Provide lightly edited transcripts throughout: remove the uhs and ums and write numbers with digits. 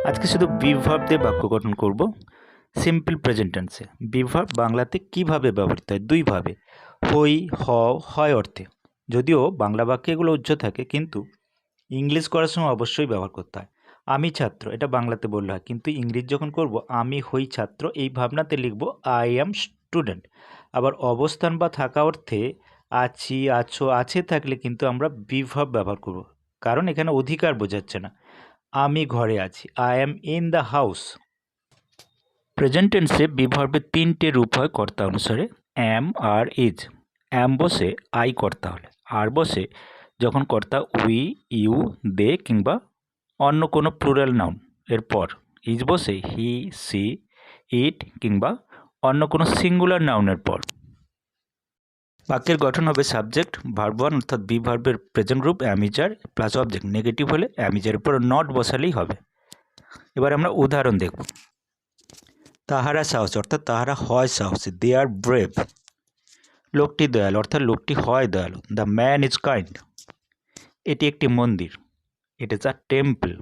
আজকে শুধু be verb দিয়ে বাক্য গঠন করব সিম্পল প্রেজেন্ট টেন্সে। বি ভার্ব বাংলাতে কিভাবে ব্যবহৃত হয়? দুইভাবে, হই, হও, হয় অর্থে। যদিও বাংলা বাক্যে এগুলো উজ্জ্ব থাকে, কিন্তু ইংলিশ করার সময় অবশ্যই ব্যবহার করতে হয়। আমি ছাত্র, এটা বাংলাতে বললে হয়, কিন্তু ইংলিশ যখন করব আমি হই ছাত্র, এই ভাবনাতে লিখব আই অ্যাম স্টুডেন্ট। আবার অবস্থান বা থাকা অর্থে আছি, আছো, আছে থাকলে কিন্তু আমরা বি ভার্ব ব্যবহার করব, কারণ এখানে অধিকার বোঝাচ্ছে না। আমি ঘরে আছি, I am in the house. Present টেন্সে বি ভার্বের তিনটে রূপ হয় কর্তা অনুসারে, অ্যাম, আর, ইজ। অ্যাম বসে আই কর্তা হলে, আর বসে যখন কর্তা উই, ইউ, দে কিংবা অন্য কোনো প্লুরাল নাউন এরপর, ইজ বসে হি, সি, ইট কিংবা অন্য কোনো সিঙ্গুলার নাউনের পর। বাক্যের গঠন হবে সাবজেক্ট, ভার্ব ওয়ান অর্থাৎ বি ভার্বের প্রেজেন্ট রূপ অ্যামিজার প্লাস অবজেক্ট। নেগেটিভ হলে অ্যামিজারের উপর নট বসালেই হবে। এবার আমরা উদাহরণ দেখব। তাহারা সাহসী অর্থাৎ তাহারা হয় সাহসী, দে আর ব্রেভ। লোকটি দয়ালু অর্থাৎ লোকটি হয় দয়ালু, দ্য ম্যান ইজ কাইন্ড। এটি একটি মন্দির, ইট ইজ আ টেম্পল।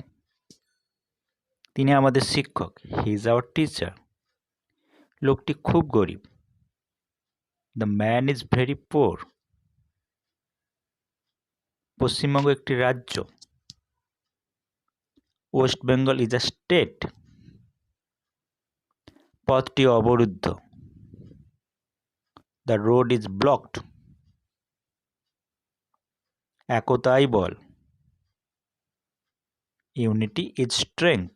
তিনি আমাদের শিক্ষক, হি ইজ আওয়ার টিচার। লোকটি খুব গরিব, the man is very poor. পশ্চিমবঙ্গ একটি রাজ্য, West Bengal is a state. পথটি অবরুদ্ধ, দ্য রোড ইজ ব্লকড। একতাই বল, ইউনিটি ইজ স্ট্রেংথ।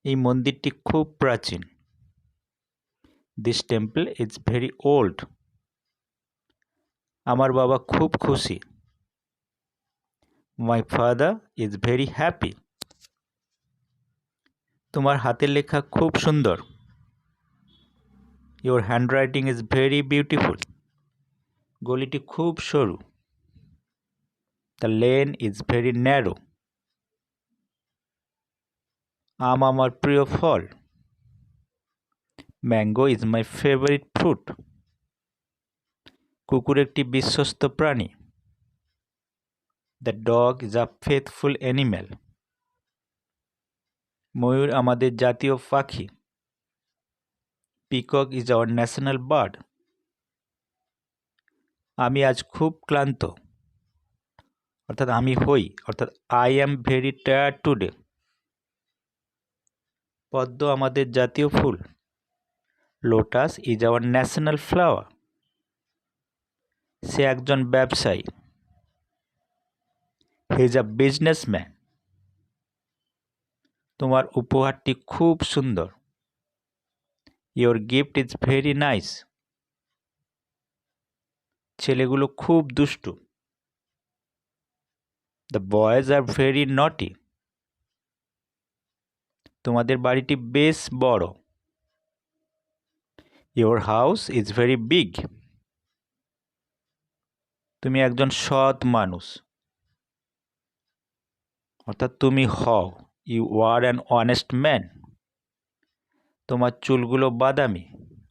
এই মন্দিরটি খুব প্রাচীন, this temple is very old. আমার বাবা খুব খুশি, my father is very happy. তোমার হাতের লেখা খুব সুন্দর, your handwriting is very beautiful. গলিটি খুব সরু, the lane is very narrow. আম আমার প্রিয় ফল, mango is my favourite fruit. কুকুর একটি বিশ্বস্ত প্রাণী, the dog is a faithful animal. ময়ূর আমাদের জাতীয় পাখি, peacock is our national bird. আমি আজ খুব ক্লান্ত, অর্থাৎ আমি হই, অর্থাৎ I am very tired today. পদ্ম আমাদের জাতীয় ফুল, lotus is our national flower. সে একজন ব্যবসায়ী, হি ইজ আ বিজনেসম্যান। তোমার উপহারটি খুব সুন্দর, your gift is very nice. ছেলেগুলো খুব দুষ্টু, দ্য বয়েজ আর ভেরি নটি। তোমাদের বাড়িটি বেশ বড়, your house is very big. তুমি একজন সৎ মানুষ, অর্থাৎ তুমি হও, you are an honest man. তোমার চুলগুলো বাদামি,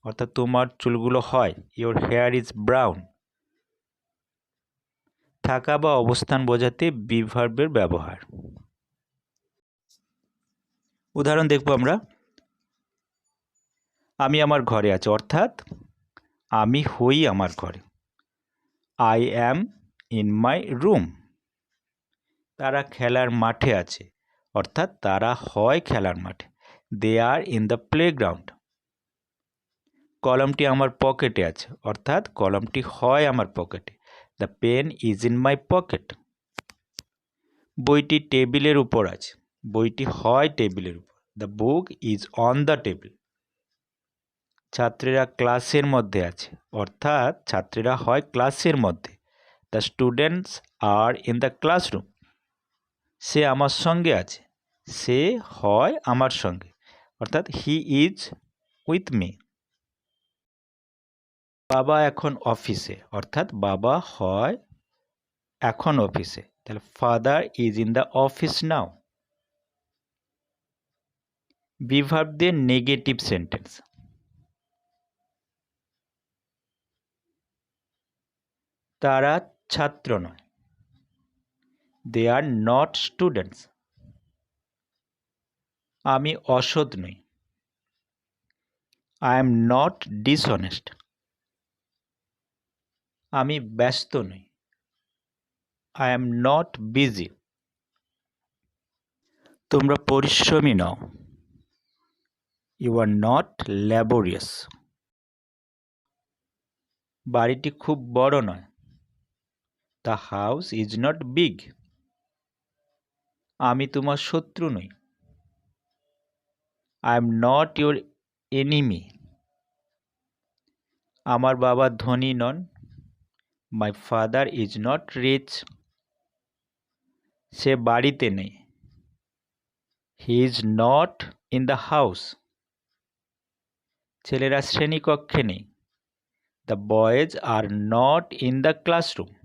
অর্থাৎ তোমার চুলগুলো হয়, ইয়োর হেয়ার ইজ ব্রাউন। থাকা বা অবস্থান বোঝাতে বি ভার্বের ব্যবহার। উদাহরণ দেখব আমরা। আমি আমার ঘরে আছি, অর্থাৎ আমি হই আমার ঘরে, I am in my room. তারা খেলার মাঠে আছে, অর্থাৎ তারা হয় খেলার মাঠে, they are in the playground. কলমটি আমার পকেটে আছে, অর্থাৎ কলমটি হয় আমার পকেটে, the pen is in my pocket. বইটি টেবিলের উপর আছে, বইটি হয় টেবিলের উপর, the book is on the table. ছাত্রীরা ক্লাসের মধ্যে আছে, অর্থাৎ ছাত্রীরা হয় ক্লাসের মধ্যে, the students are in the classroom. সে আমার সঙ্গে আছে, সে হয় আমার সঙ্গে, অর্থাৎ হি ইজ উইথ মি। বাবা এখন অফিসে, অর্থাৎ বাবা হয় এখন অফিসে, তাহলে father is in the office now. Be verb দিয়ে নেগেটিভ সেন্টেন্স। তারা ছাত্র নয়, দে আর নট স্টুডেন্টস। আমি অসৎ নই। I am not dishonest. আমি ব্যস্ত নই। I am not busy. তোমরা পরিশ্রমী নও। You are not ল্যাবোরিয়াস। বাড়িটি খুব বড় নয়। The house is not big. আমি তোমার শত্রু নই। I am not your enemy. আমার বাবা ধনী নন। My father is not rich. সে বাড়িতে নেই। He is not in the house. ছেলেরা শ্রেণীকক্ষে নেই। The boys are not in the classroom.